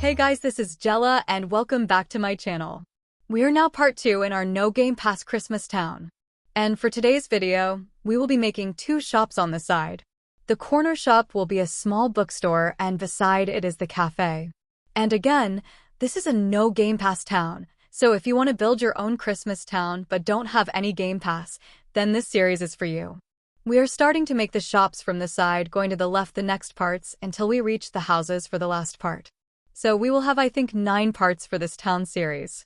Hey guys, this is Jella and welcome back to my channel. We are now part 2 in our No Game Pass Christmas town. And for today's video, we will be making 2 shops on the side. The corner shop will be a small bookstore and beside it is the cafe. And again, this is a No Game Pass town, so if you want to build your own Christmas town but don't have any Game Pass, then this series is for you. We are starting to make the shops from the side, going to the left the next parts until we reach the houses for the last part. So we will have, I think, 9 parts for this town series.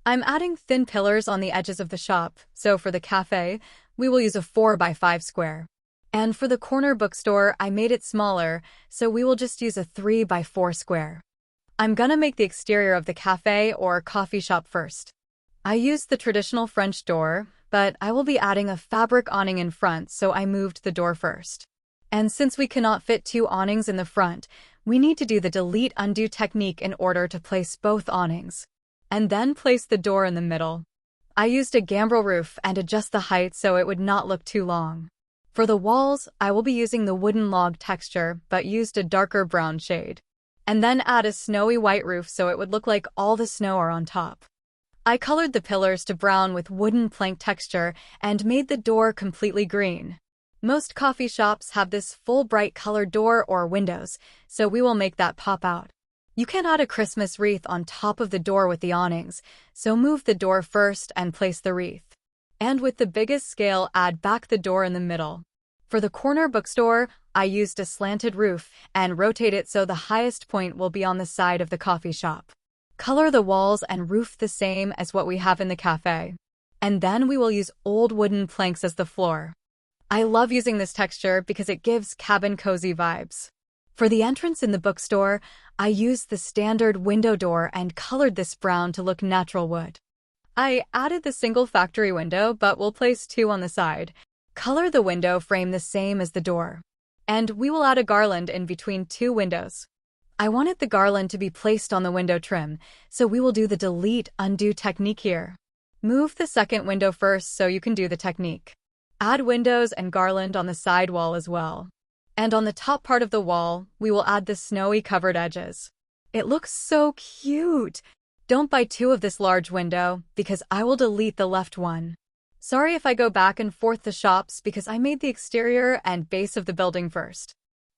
I'm adding thin pillars on the edges of the shop, so for the cafe, we will use a 4x5 square. And for the corner bookstore, I made it smaller, so we will just use a 3x4 square. I'm gonna make the exterior of the cafe or coffee shop first. I used the traditional French door, but I will be adding a fabric awning in front, so I moved the door first. And since we cannot fit 2 awnings in the front, we need to do the delete-undo technique in order to place both awnings. And then place the door in the middle. I used a gambrel roof and adjust the height so it would not look too long. For the walls, I will be using the wooden log texture, but used a darker brown shade. And then add a snowy white roof so it would look like all the snow are on top. I colored the pillars to brown with wooden plank texture and made the door completely green. Most coffee shops have this full bright colored door or windows, so we will make that pop out. You can add a Christmas wreath on top of the door with the awnings, so move the door first and place the wreath. And with the biggest scale, add back the door in the middle. For the corner bookstore, I used a slanted roof and rotate it so the highest point will be on the side of the coffee shop. Color the walls and roof the same as what we have in the cafe. And then we will use old wooden planks as the floor. I love using this texture because it gives cabin cozy vibes. For the entrance in the bookstore, I used the standard window door and colored this brown to look natural wood. I added the single factory window, but we'll place 2 on the side. Color the window frame the same as the door. And we will add a garland in between 2 windows. I wanted the garland to be placed on the window trim, so we will do the delete-undo technique here. Move the second window first so you can do the technique. Add windows and garland on the side wall as well. And on the top part of the wall, we will add the snowy covered edges. It looks so cute! Don't buy 2 of this large window, because I will delete the left one. Sorry if I go back and forth the shops because I made the exterior and base of the building first.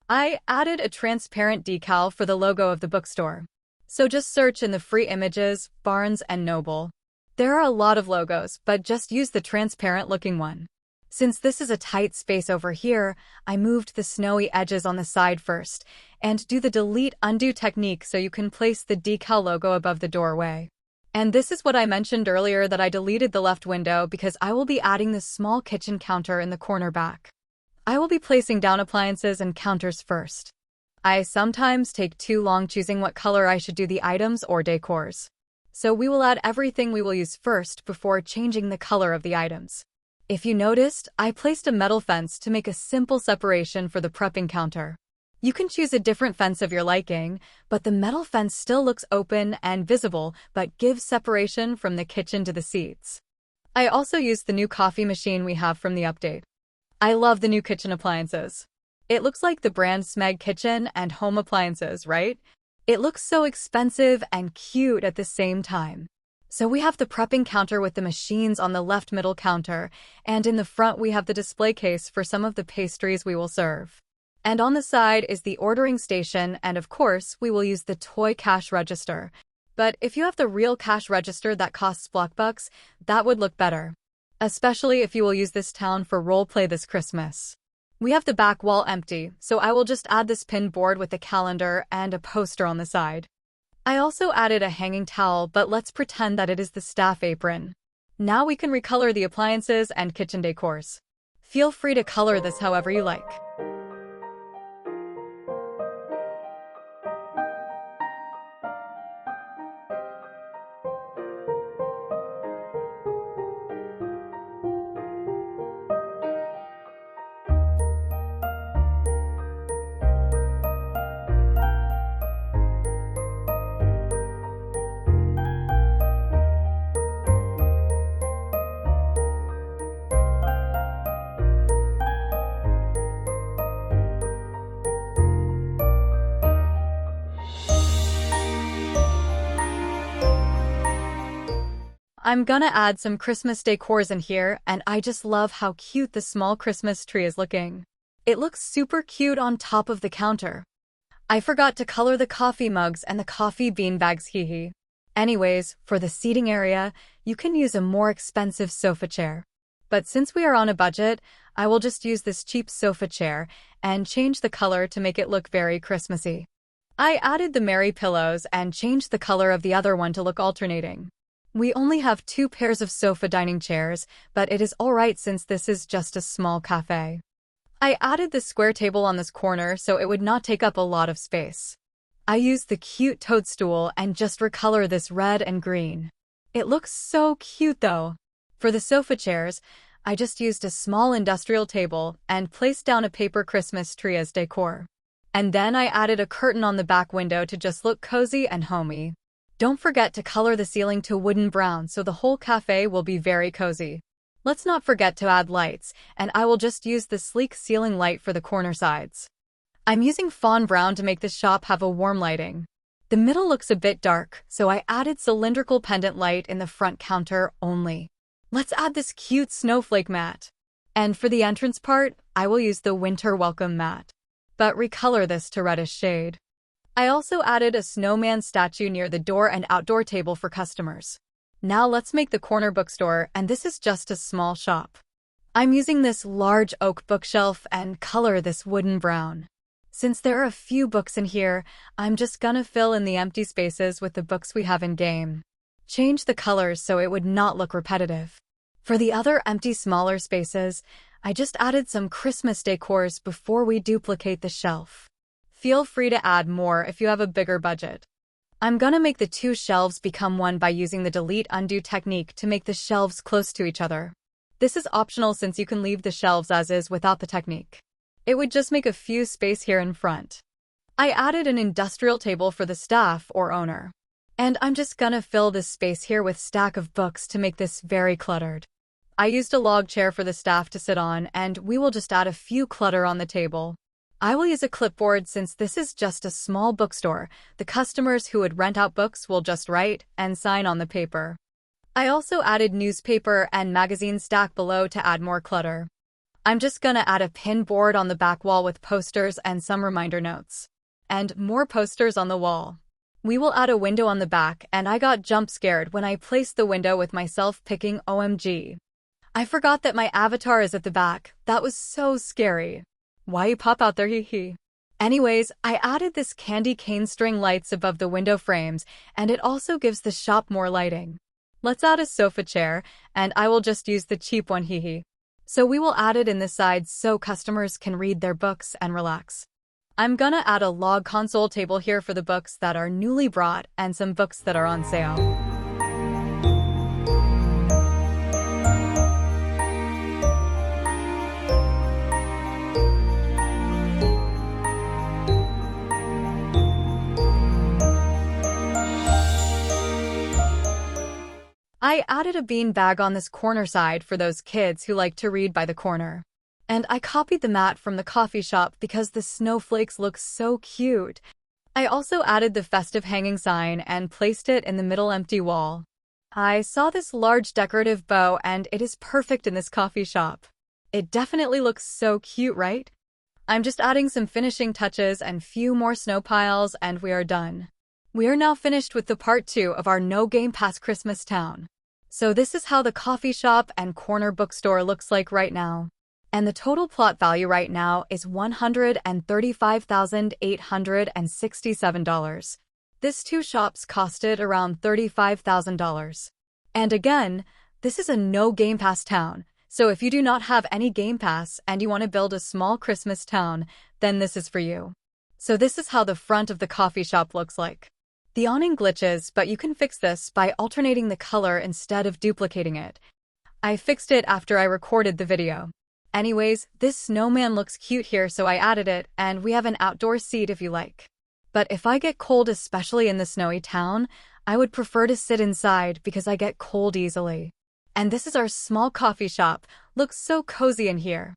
I added a transparent decal for the logo of the bookstore. So just search in the free images, Barnes and Noble. There are a lot of logos, but just use the transparent looking one. Since this is a tight space over here, I moved the snowy edges on the side first, and do the delete-undo technique so you can place the decal logo above the doorway. And this is what I mentioned earlier, that I deleted the left window because I will be adding the small kitchen counter in the corner back. I will be placing down appliances and counters first. I sometimes take too long choosing what color I should do the items or decors. So we will add everything we will use first before changing the color of the items. If you noticed, I placed a metal fence to make a simple separation for the prepping counter. You can choose a different fence of your liking, but the metal fence still looks open and visible, but gives separation from the kitchen to the seats. I also used the new coffee machine we have from the update. I love the new kitchen appliances. It looks like the brand Smeg Kitchen and Home Appliances, right? It looks so expensive and cute at the same time. So we have the prepping counter with the machines on the left middle counter, and in the front we have the display case for some of the pastries we will serve. And on the side is the ordering station, and of course we will use the toy cash register. But if you have the real cash register that costs Bloxburg, that would look better. Especially if you will use this town for roleplay this Christmas. We have the back wall empty, so I will just add this pin board with a calendar and a poster on the side. I also added a hanging towel, but let's pretend that it is the staff apron. Now we can recolor the appliances and kitchen decors. Feel free to color this however you like. I'm gonna add some Christmas decors in here, and I just love how cute the small Christmas tree is looking. It looks super cute on top of the counter. I forgot to color the coffee mugs and the coffee bean bags, hee. Anyways, for the seating area, you can use a more expensive sofa chair. But since we are on a budget, I will just use this cheap sofa chair and change the color to make it look very Christmassy. I added the Merry pillows and changed the color of the other one to look alternating. We only have 2 pairs of sofa dining chairs, but it is alright since this is just a small cafe. I added the square table on this corner so it would not take up a lot of space. I used the cute toadstool and just recolor this red and green. It looks so cute though. For the sofa chairs, I just used a small industrial table and placed down a paper Christmas tree as decor. And then I added a curtain on the back window to just look cozy and homey. Don't forget to color the ceiling to wooden brown so the whole cafe will be very cozy. Let's not forget to add lights, and I will just use the sleek ceiling light for the corner sides. I'm using fawn brown to make the shop have a warm lighting. The middle looks a bit dark, so I added cylindrical pendant light in the front counter only. Let's add this cute snowflake mat. And for the entrance part, I will use the winter welcome mat, but recolor this to reddish shade. I also added a snowman statue near the door and outdoor table for customers. Now let's make the corner bookstore, and this is just a small shop. I'm using this large oak bookshelf and color this wooden brown. Since there are a few books in here, I'm just gonna fill in the empty spaces with the books we have in game. Change the colors so it would not look repetitive. For the other empty smaller spaces, I just added some Christmas decors before we duplicate the shelf. Feel free to add more if you have a bigger budget. I'm gonna make the 2 shelves become one by using the delete undo technique to make the shelves close to each other. This is optional since you can leave the shelves as is without the technique. It would just make a few space here in front. I added an industrial table for the staff or owner. And I'm just gonna fill this space here with stack of books to make this very cluttered. I used a log chair for the staff to sit on, and we will just add a few clutter on the table. I will use a clipboard since this is just a small bookstore. The customers who would rent out books will just write and sign on the paper. I also added newspaper and magazine stack below to add more clutter. I'm just gonna add a pin board on the back wall with posters and some reminder notes. And more posters on the wall. We will add a window on the back, and I got jump scared when I placed the window with myself picking OMG. I forgot that my avatar is at the back. That was so scary. Why you pop out there, hee. Anyways, I added this candy cane string lights above the window frames, and it also gives the shop more lighting. Let's add a sofa chair, and I will just use the cheap one, hee. So we will add it in the sides so customers can read their books and relax. I'm gonna add a log console table here for the books that are newly brought and some books that are on sale. I added a bean bag on this corner side for those kids who like to read by the corner. And I copied the mat from the coffee shop because the snowflakes look so cute. I also added the festive hanging sign and placed it in the middle empty wall. I saw this large decorative bow and it is perfect in this coffee shop. It definitely looks so cute, right? I'm just adding some finishing touches and few more snow piles and we are done. We are now finished with the part 2 of our No Gamepass Christmas town. So this is how the coffee shop and corner bookstore looks like right now. And the total plot value right now is $135,867. This 2 shops costed around $35,000. And again, this is a no Game Pass town, so if you do not have any Game Pass and you want to build a small Christmas town, then this is for you. So this is how the front of the coffee shop looks like. The awning glitches, but you can fix this by alternating the color instead of duplicating it. I fixed it after I recorded the video. Anyways, this snowman looks cute here, so I added it, and we have an outdoor seat if you like. But if I get cold, especially in the snowy town, I would prefer to sit inside because I get cold easily. And this is our small coffee shop. Looks so cozy in here.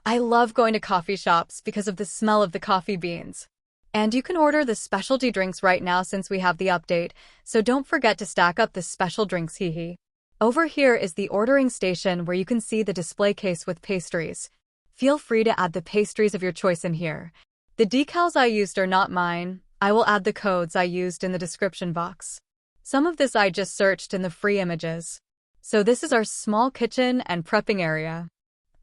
I love going to coffee shops because of the smell of the coffee beans. And you can order the specialty drinks right now since we have the update, so don't forget to stack up the special drinks, hee. Over here is the ordering station where you can see the display case with pastries. Feel free to add the pastries of your choice in here. The decals I used are not mine. I will add the codes I used in the description box. Some of this I just searched in the free images. So this is our small kitchen and prepping area.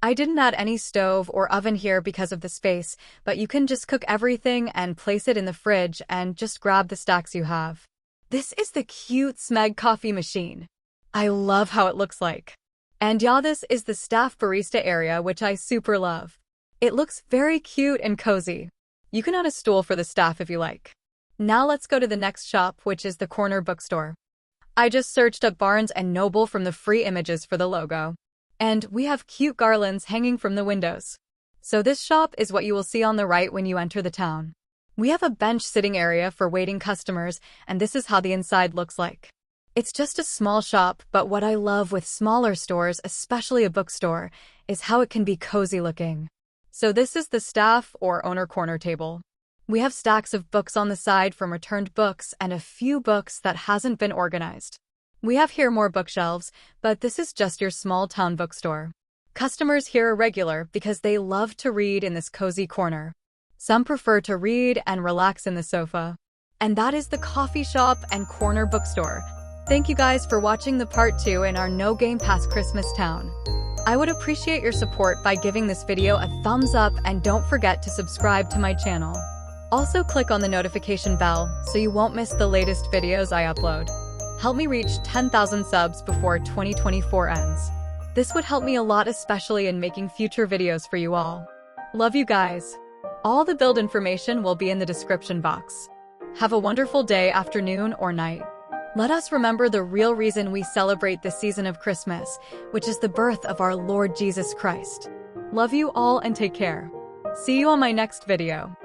I didn't add any stove or oven here because of the space, but you can just cook everything and place it in the fridge and just grab the stacks you have. This is the cute Smeg coffee machine. I love how it looks like. And yeah, this is the staff barista area, which I super love. It looks very cute and cozy. You can add a stool for the staff if you like. Now let's go to the next shop, which is the corner bookstore. I just searched up Barnes & Noble from the free images for the logo. And we have cute garlands hanging from the windows. So this shop is what you will see on the right when you enter the town. We have a bench sitting area for waiting customers, and this is how the inside looks like. It's just a small shop, but what I love with smaller stores, especially a bookstore, is how it can be cozy looking. So this is the staff or owner corner table. We have stacks of books on the side from returned books and a few books that hasn't been organized. We have here more bookshelves, but this is just your small town bookstore. Customers here are regular because they love to read in this cozy corner. Some prefer to read and relax in the sofa. And that is the coffee shop and corner bookstore. Thank you guys for watching the part 2 in our No Game Pass Christmas town. I would appreciate your support by giving this video a thumbs up and don't forget to subscribe to my channel. Also click on the notification bell so you won't miss the latest videos I upload. Help me reach 10,000 subs before 2024 ends. This would help me a lot, especially in making future videos for you all. Love you guys. All the build information will be in the description box. Have a wonderful day, afternoon, or night. Let us remember the real reason we celebrate the season of Christmas, which is the birth of our Lord Jesus Christ. Love you all and take care. See you on my next video.